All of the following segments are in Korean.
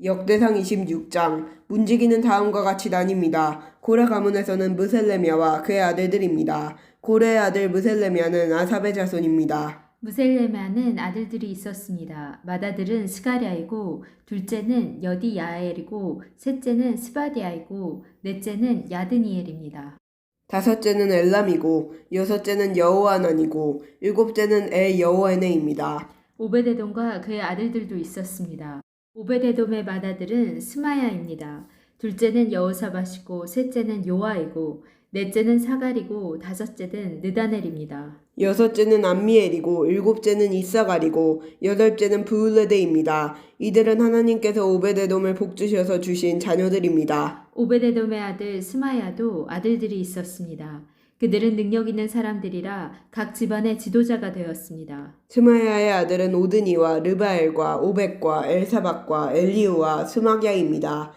역대상 26장 문지기는 다음과 같이 나뉩니다. 고레 가문에서는 무셀레미아와 그의 아들들입니다. 고레의 아들 무셀레미아는 아삽의 자손입니다. 무셀레미아는 아들들이 있었습니다. 맏아들은 스가랴이고 둘째는 여디야엘이고 셋째는 스바디아이고 넷째는 야드니엘입니다. 다섯째는 엘람이고 여섯째는 여호하난이고 일곱째는 여호에네입니다. 오베데돔과 그의 아들들도 있었습니다. 오베데돔의 맏아들은 스마야입니다. 둘째는 여호사밧이고 셋째는 요아이고 넷째는 사갈이고 다섯째는 느다넬입니다. 여섯째는 암미엘이고 일곱째는 이사갈이고 여덟째는 브울레데입니다. 이들은 하나님께서 오베데돔을 복주셔서 주신 자녀들입니다. 오베데돔의 아들 스마야도 아들들이 있었습니다. 그들은 능력 있는 사람들이라 각 집안의 지도자가 되었습니다. 스마야의 아들은 오드니와 르바엘과 오벳과 엘사박과 엘리우와 스마기야입니다.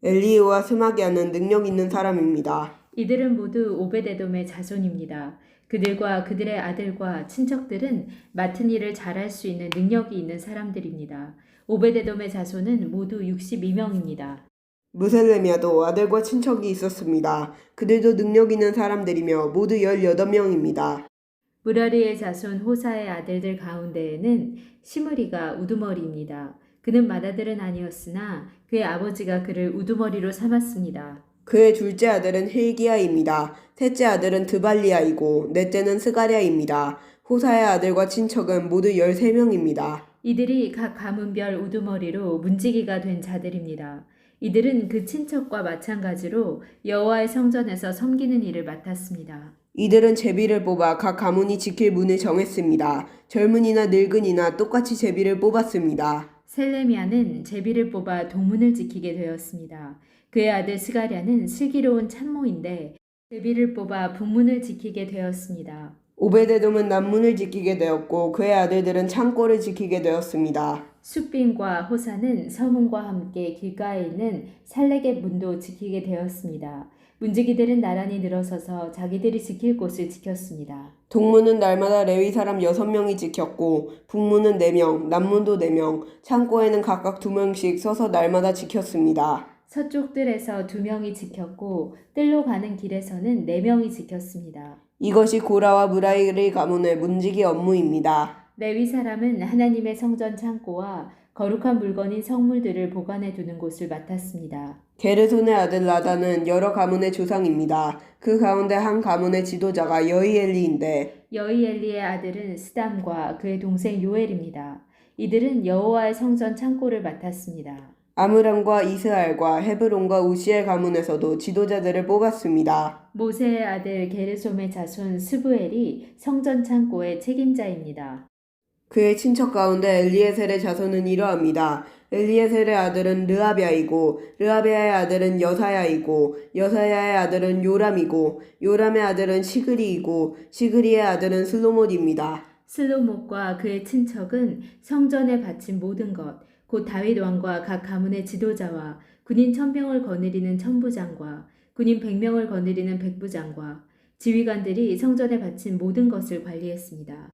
엘리우와 스마기야는 능력 있는 사람입니다. 이들은 모두 오베데돔의 자손입니다. 그들과 그들의 아들과 친척들은 맡은 일을 잘할 수 있는 능력이 있는 사람들입니다. 오베데돔의 자손은 모두 62명입니다. 무셀레미아도 아들과 친척이 있었습니다. 그들도 능력 있는 사람들이며 모두 18명입니다. 무라리의 자손 호사의 아들들 가운데에는 시므리가 우두머리입니다. 그는 맏아들은 아니었으나 그의 아버지가 그를 우두머리로 삼았습니다. 그의 둘째 아들은 힐기야입니다. 셋째 아들은 드발리야이고 넷째는 스가랴입니다. 호사의 아들과 친척은 모두 13명입니다. 이들이 각 가문별 우두머리로 문지기가 된 자들입니다. 이들은 그 친척과 마찬가지로 여호와의 성전에서 섬기는 일을 맡았습니다. 이들은 제비를 뽑아 각 가문이 지킬 문을 정했습니다. 젊은이나 늙은이나 똑같이 제비를 뽑았습니다. 셀레미아는 제비를 뽑아 동문을 지키게 되었습니다. 그의 아들 스가랴는 슬기로운 참모인데 제비를 뽑아 북문을 지키게 되었습니다. 오베데돔은 남문을 지키게 되었고 그의 아들들은 창고를 지키게 되었습니다. 숫빈과 호사는 서문과 함께 길가에 있는 살레겟 문도 지키게 되었습니다. 문지기들은 나란히 늘어서서 자기들이 지킬 곳을 지켰습니다. 동문은 날마다 레위 사람 6명이 지켰고 북문은 4명, 남문도 4명, 창고에는 각각 2명씩 서서 날마다 지켰습니다. 서쪽 뜰에서 2명이 지켰고 뜰로 가는 길에서는 4명이 지켰습니다. 이것이 고라와 무라리 가문의 문지기 업무입니다. 레위 사람은 하나님의 성전 창고와 거룩한 물건인 성물들을 보관해 두는 곳을 맡았습니다. 게르손의 아들 라단은 여러 가문의 조상입니다. 그 가운데 한 가문의 지도자가 여이엘리인데 여이엘리의 아들은 스담과 그의 동생 요엘입니다. 이들은 여호와의 성전 창고를 맡았습니다. 아므람과 이스라엘과 헤브론과 우시엘 가문에서도 지도자들을 뽑았습니다. 모세의 아들 게르솜의 자손 스부엘이 성전 창고의 책임자입니다. 그의 친척 가운데 엘리에셀의 자손은 이러합니다. 엘리에셀의 아들은 르아비아이고 르아비아의 아들은 여사야이고 여사야의 아들은 요람이고 요람의 아들은 시그리이고 시그리의 아들은 슬로못입니다. 슬로못과 그의 친척은 성전에 바친 모든 것, 곧 다윗 왕과 각 가문의 지도자와 군인 1000명을 거느리는 천부장과 군인 100명을 거느리는 백부장과 지휘관들이 성전에 바친 모든 것을 관리했습니다.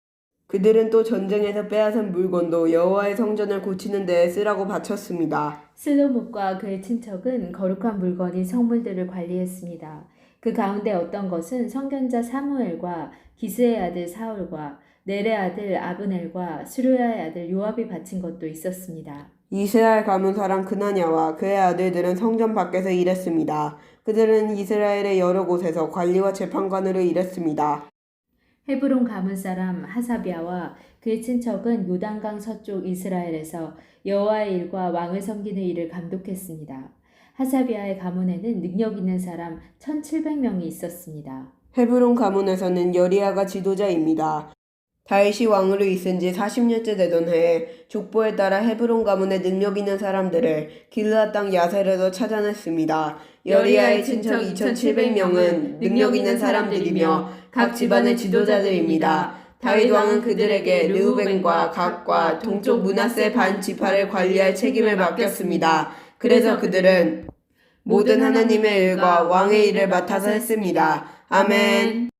그들은 또 전쟁에서 빼앗은 물건도 여호와의 성전을 고치는 데에 쓰라고 바쳤습니다. 슬로못과 그의 친척은 거룩한 물건인 성물들을 관리했습니다. 그 가운데 어떤 것은 선견자 사무엘과 기스의 아들 사울과 넬의 아들 아브넬과 수르야의 아들 요압이 바친 것도 있었습니다. 이스라엘 가문 사람 그나냐와 그의 아들들은 성전 밖에서 일했습니다. 그들은 이스라엘의 여러 곳에서 관리와 재판관으로 일했습니다. 헤브론 가문 사람 하사비아와 그의 친척은 요단강 서쪽 이스라엘에서 여호와의 일과 왕을 섬기는 일을 감독했습니다. 하사비아의 가문에는 능력 있는 사람 1700명이 있었습니다. 헤브론 가문에서는 여리야가 지도자입니다. 다윗이 왕으로 있은 지 40년째 되던 해에 족보에 따라 헤브론 가문의 능력 있는 사람들을 길르앗 땅 야셀에서 찾아냈습니다. 여리야의 친척 2700명은 능력 있는 사람들이며 각 집안의 지도자들입니다. 다윗 왕은 그들에게 르우벤과 갓과 동쪽 므낫세 반 지파를 관리할 책임을 맡겼습니다. 그래서 그들은 모든 하나님의 일과 왕의 일을 맡아서 했습니다. 아멘.